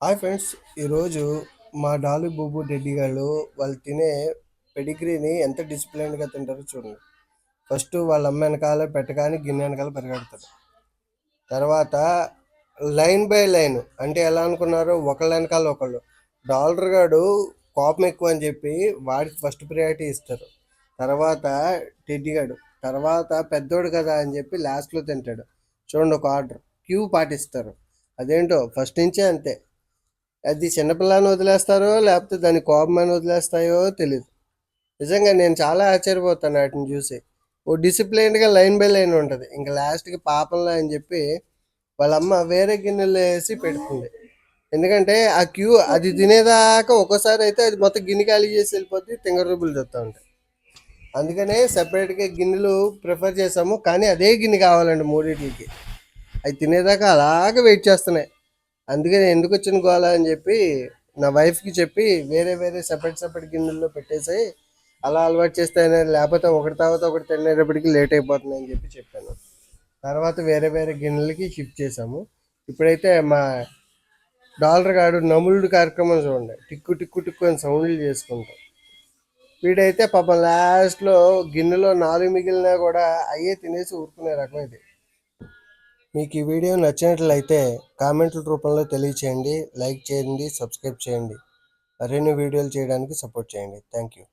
Hi friends, ఈరోజు మా డాలు బూబు డెడ్డి గారు వాళ్ళు తినే పెడిగ్రీని ఎంత డిసిప్లైన్డ్గా తింటారో చూడండి. ఫస్ట్ వాళ్ళ అమ్మ వెనకాల పెట్టగానే గిన్నె వెనకాల పరిగెడతారు. తర్వాత లైన్ బై లైన్ అంటే ఎలా అనుకున్నారు, ఒకళ్ళ వెనకాల ఒకళ్ళు. డాలర్ గాడు కోపం ఎక్కువ అని చెప్పి వాడికి ఫస్ట్ ప్రయారిటీ ఇస్తారు. తర్వాత టెడ్డి గాడు, తర్వాత పెద్దోడు కదా అని చెప్పి లాస్ట్లో తింటాడు. చూడండి, ఒక ఆర్డర్ క్యూ పాటిస్తారు. అదేంటో ఫస్ట్ నుంచే అంతే. అది చిన్నపిల్లని వదిలేస్తారో లేకపోతే దాని కోపమని వదిలేస్తాయో తెలియదు. నిజంగా నేను చాలా ఆశ్చర్యపోతాను వాటిని చూసి. ఓ డిసిప్లైన్డ్గా లైన్ బై లైన్ ఉంటుంది. ఇంకా లాస్ట్కి పాపంలా అని చెప్పి వాళ్ళ అమ్మ వేరే గిన్నెలు వేసి పెడుతుంది. ఎందుకంటే ఆ క్యూ అది తినేదాకా ఒక్కోసారి అయితే అది మొత్తం గిన్నె ఖాళీ చేసి వెళ్ళిపోతే తింగరూపులు చెప్తా ఉంటాయి. అందుకనే సపరేట్గా గిన్నెలు ప్రిఫర్ చేసాము. కానీ అదే గిన్నె కావాలండి మూడింటికి. అవి తినేదాకా అలాగే వెయిట్ చేస్తున్నాయి. అందుకని ఎందుకు వచ్చిన గోళ అని చెప్పి నా వైఫ్కి చెప్పి వేరే వేరే సపరేట్ గిన్నెల్లో పెట్టేసి అలా అలవాటు చేస్తాయని, లేకపోతే ఒకటి తర్వాత ఒకటి తినేటప్పటికి లేట్ అయిపోతుంది అని చెప్పి చెప్పాను. తర్వాత వేరే వేరే గిన్నెలకి షిఫ్ట్ చేసాము. ఇప్పుడైతే మా డాలర్ గాడు నములుడు కార్యక్రమం చూడండి, టిక్కు టిక్కు టిక్కు అని సౌండ్లు చేసుకుంటాం. వీడైతే పాపం లాస్ట్లో గిన్నెలో 4 మిగిలినా కూడా అయ్యే తినేసి ఊరుకునే రకం ఇది. మీకు ఈ వీడియో నచ్చినట్లయితే కామెంట్ల రూపంలో తెలియచేయండి, లైక్ చేయండి, సబ్స్క్రైబ్ చేయండి. మరిన్ని వీడియోలు చేయడానికి సపోర్ట్ చేయండి. Thank you.